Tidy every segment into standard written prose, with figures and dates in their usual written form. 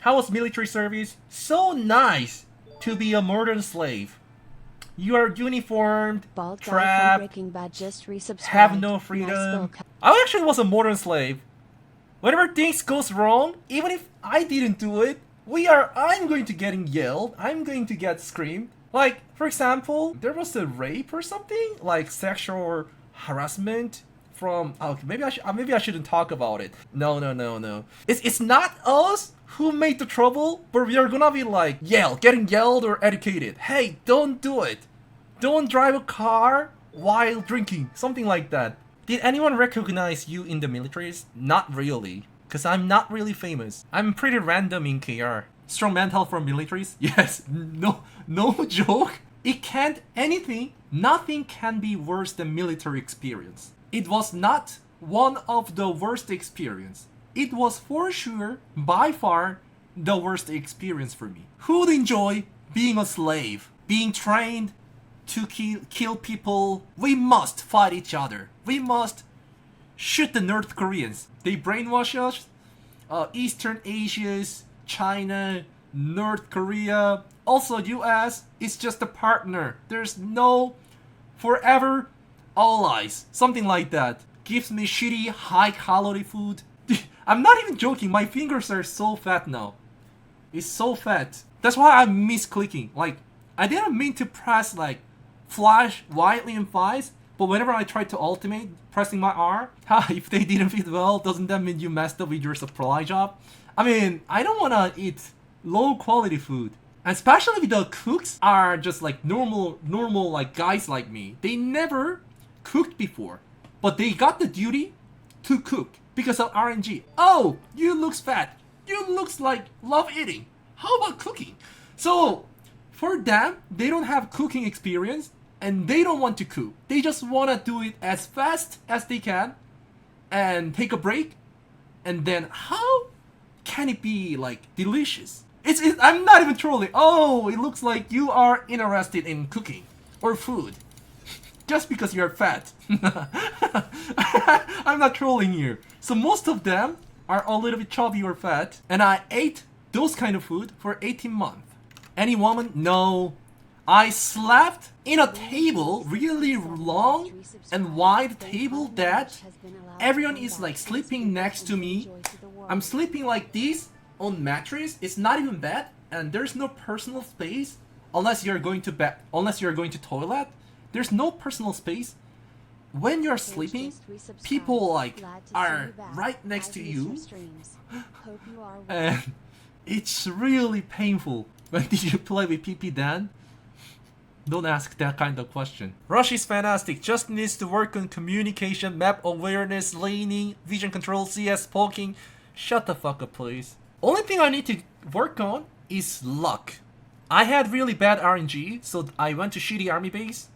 How was military service? So nice to be a modern slave. You are uniformed, Bald guy from trapped, Breaking Bad just resubscribed. have no Nice freedom. little I actually was a modern slave. Whenever things goes wrong, even if I didn't do it, I'm going to getting yelled, I'm going to get screamed. Like, for example, there was a rape or something, like sexual harassment from, oh, maybe I shouldn't talk about it. No. It's not us who made the trouble, but we are gonna be like getting yelled or educated. Hey, don't do it. Don't drive a car while drinking, something like that. Did anyone recognize you in the militaries? Not really, because I'm not really famous. I'm pretty random in KR. Strong mental from militaries? Yes, no joke. Nothing can be worse than military experience. It was not one of the worst experience. It was for sure, by far, the worst experience for me. Who'd enjoy being a slave, being trained to kill people? We must fight each other. We must shoot the North Koreans. They brainwash us. Eastern Asia's, China, North Korea, also US is just a partner. There's no forever allies. Something like that. Gives me shitty high calorie food. I'm not even joking. My fingers are so fat now. It's so fat. That's why I miss clicking. Like, I didn't mean to press like flash widely and fast, but whenever I try to ultimate pressing my R, if they didn't fit well, doesn't that mean you messed up with your supply job? I mean, I don't wanna eat low quality food. And especially if the cooks are just like normal like guys like me. They never cooked before, but they got the duty to cook because of RNG. Oh, you looks fat. You looks like love eating. How about cooking? So for them, they don't have cooking experience and they don't want to cook. They just want to do it as fast as they can and take a break. And then how can it be like delicious? I'm not even trolling. Oh, it looks like you are interested in cooking or food just because you're fat. I'm not trolling you. So most of them are a little bit chubby or fat, and I ate those kind of food for 18 months. Any woman? No. I slept in a table, really long and wide table that everyone is like sleeping next to me. I'm sleeping like this on mattress. It's not even bed, and there's no personal space unless you're going to bed, unless you're going to toilet. There's no personal space. When you're sleeping, people like are right next to you, and it's really painful. When did you play with PP Dan? Don't ask that kind of question. Rush is fantastic, just needs to work on communication, map awareness, laning, vision control, CS poking. Shut the fuck up, please. Only thing I need to work on is luck. I had really bad RNG, so I went to shitty army base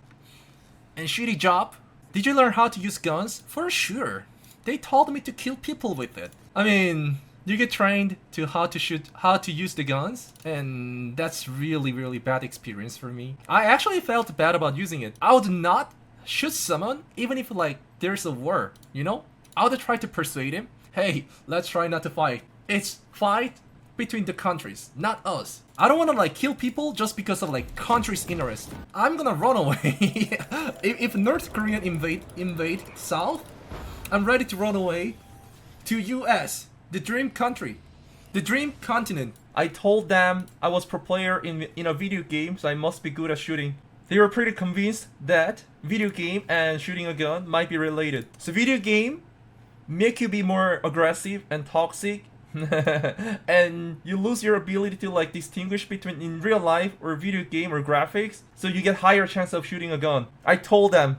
and shitty job. Did you learn how to use guns? For sure. They told me to kill people with it. I mean, you get trained to how to use the guns, and that's really bad experience for me. I actually felt bad about using it. I would not shoot someone even if like there's a war, you know? I would try to persuade him, hey, let's try not to fight. It's fight between the countries, not us. I don't want to like kill people just because of like country's interest. I'm gonna run away. if North Korea invade South, I'm ready to run away to US, the dream country, the dream continent. I told them I was pro player in a video game, so I must be good at shooting. They were pretty convinced that video game and shooting a gun might be related. So video game make you be more aggressive and toxic, and you lose your ability to like distinguish between in real life or video game or graphics, so you get higher chance of shooting a gun. I told them.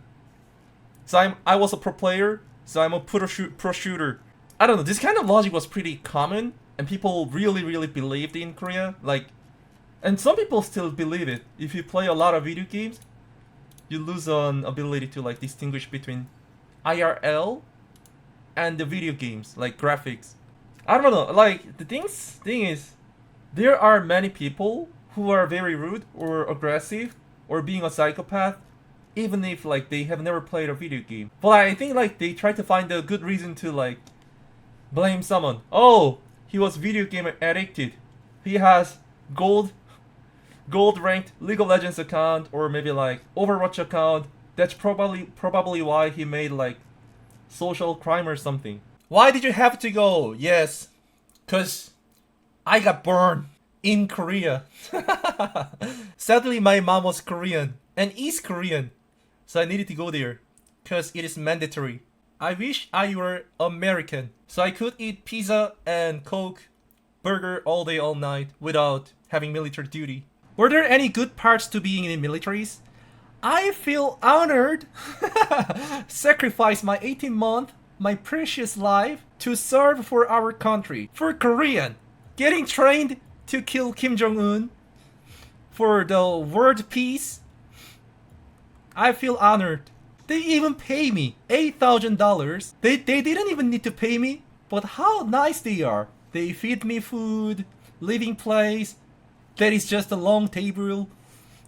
So I was a pro player, so I'm a pro shooter. I don't know, this kind of logic was pretty common and people really believed in Korea, like, and some people still believe it. If you play a lot of video games, you lose an ability to like distinguish between IRL and the video games, like graphics. I don't know, like the thing is, there are many people who are very rude or aggressive or being a psychopath, even if like they have never played a video game. But I think like they try to find a good reason to like blame someone. Oh, he was video game addicted. he has gold ranked League of Legends account or maybe like Overwatch account. That's probably why he made like social crime or something. Why did you have to go? Yes, cause I got burned in Korea. Sadly, my mom was Korean and East Korean, so I needed to go there cause it is mandatory. I wish I were American, so I could eat pizza and Coke, burger all day all night without having military duty. Were there any good parts to being in the militaries? I feel honored. Sacrifice my 18-month, my precious life to serve for our country, for Korean. Getting trained to kill Kim Jong-un for the world peace. I feel honored. They even pay me $8,000. They didn't even need to pay me, but how nice they are. They feed me food, living place. That is just a long table,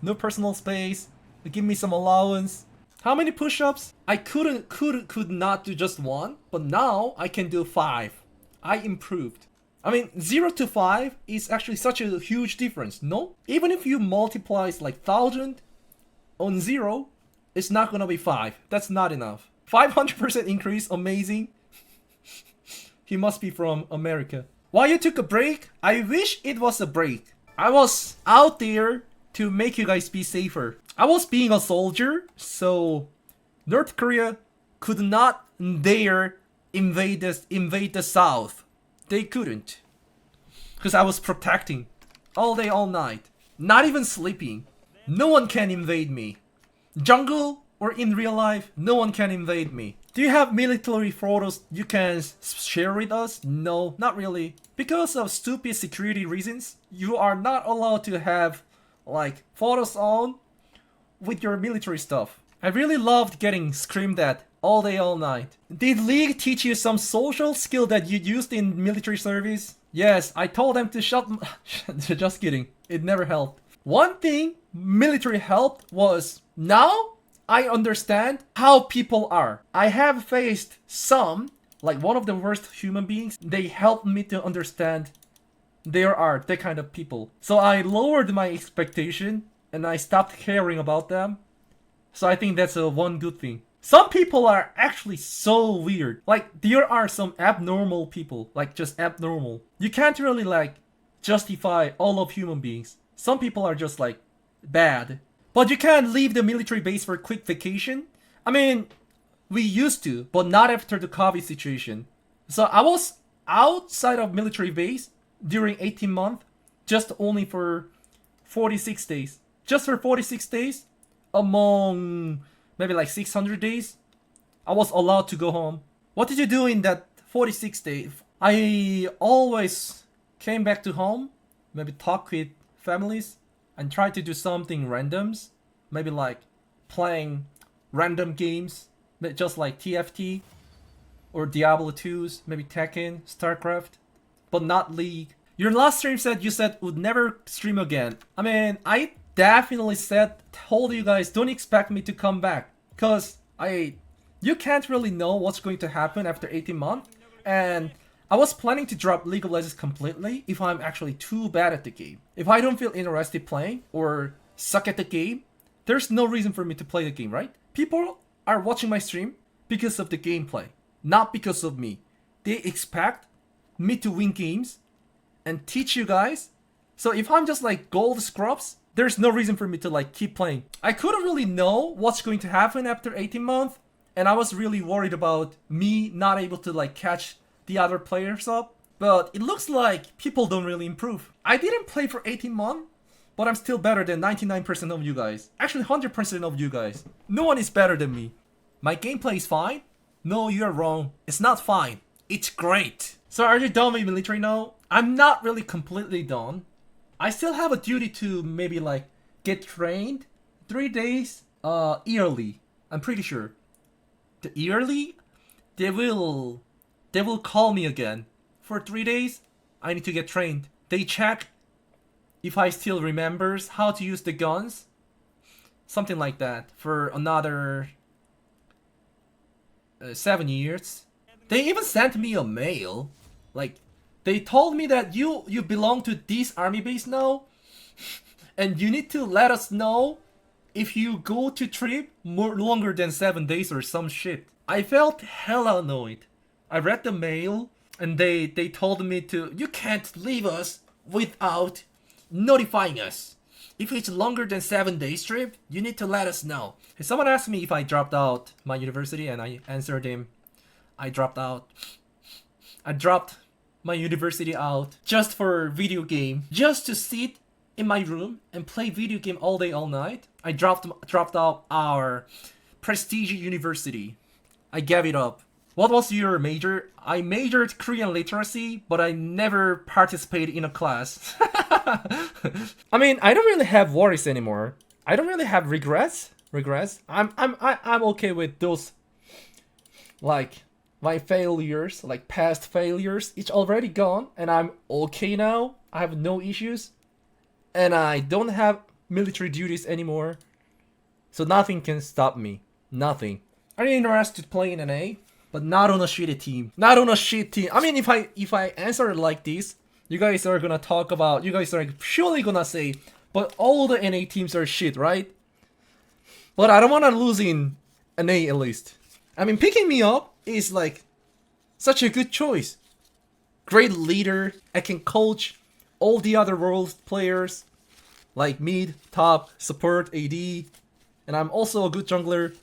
no personal space. They give me some allowance. How many push-ups? I could not do just one, but now I can do 5. I improved. I mean, 0 to 5 is actually such a huge difference, no? Even if you multiply like 1,000 on 0, it's not gonna be 5. That's not enough. 500% increase, amazing. He must be from America. Why you took a break? I wish it was a break. I was out there to make you guys be safer. I was being a soldier, so North Korea could not dare invade the South. They couldn't. Because I was protecting all day, all night. Not even sleeping. No one can invade me. Jungle or in real life, no one can invade me. Do you have military photos you can share with us? No, not really. Because of stupid security reasons, you are not allowed to have like photos on with your military stuff. I really loved getting screamed at all day, all night. Did League teach you some social skill that you used in military service? Yes, I told them to shut just kidding. It never helped. One thing military helped was now I understand how people are. I have faced some, like one of the worst human beings. They helped me to understand there are that kind of people. So I lowered my expectation and I stopped caring about them. So I think that's one good thing. Some people are actually so weird. Like there are some abnormal people, like just abnormal. You can't really like justify all of human beings. Some people are just like bad. But you can't leave the military base for a quick vacation. I mean, we used to, but not after the COVID situation. So I was outside of military base during 18 months, just only for 46 days. Just for 46 days, among maybe like 600 days, I was allowed to go home. What did you do in that 46 days? I always came back to home, maybe talk with families, and try to do something randoms. Maybe like playing random games, just like TFT or Diablo 2s, maybe Tekken, StarCraft, but not League. Your last stream said you said would never stream again. I mean, I definitely told you guys don't expect me to come back, cause you can't really know what's going to happen after 18 months, and I was planning to drop League of Legends completely if I'm actually too bad at the game. If I don't feel interested playing or suck at the game, there's no reason for me to play the game, right? People are watching my stream because of the gameplay, not because of me. They expect me to win games and teach you guys. So if I'm just like gold scrubs, there's no reason for me to like keep playing. I couldn't really know what's going to happen after 18 months, and I was really worried about me not able to like catch the other players up. But it looks like people don't really improve. I didn't play for 18 months, but I'm still better than 99% of you guys. Actually 100% of you guys. No one is better than me. My gameplay is fine? No, you're wrong. It's not fine. It's great. So are you done with military now? I'm not really completely done. I still have a duty to maybe like get trained 3 days yearly. I'm pretty sure. The yearly, they will call me again. For 3 days, I need to get trained. They check if I still remembers how to use the guns. Something like that. For another 7 years. They even sent me a mail. Like, They told me that you belong to this army base now, and you need to let us know if you go to trip more longer than 7 days or some shit. I felt hella annoyed. I read the mail and they told me to, you can't leave us without notifying us. If it's longer than 7 days trip, you need to let us know. Someone asked me if I dropped out my university and I answered him, I dropped out. I dropped my university out just for video game, just to sit in my room and play video game all day all night. I dropped out our prestige university. I gave it up. What was your major? I majored Korean literacy, but I never participated in a class. I mean, I don't really have worries anymore. I don't really have regrets. I'm okay with those, like, my failures, like past failures. It's already gone, and I'm okay now. I have no issues, and I don't have military duties anymore, so nothing can stop me. Nothing. Are you interested to play in an A? But not on a shitty team. Not on a shit team. I mean, if I answer like this, you guys are gonna talk about. You guys are surely gonna say, but all the NA teams are shit, right? But I don't wanna lose in an A at least. I mean, picking me up is like such a good choice. Great leader. I can coach all the other world players, like mid, top, support, AD, and I'm also a good jungler.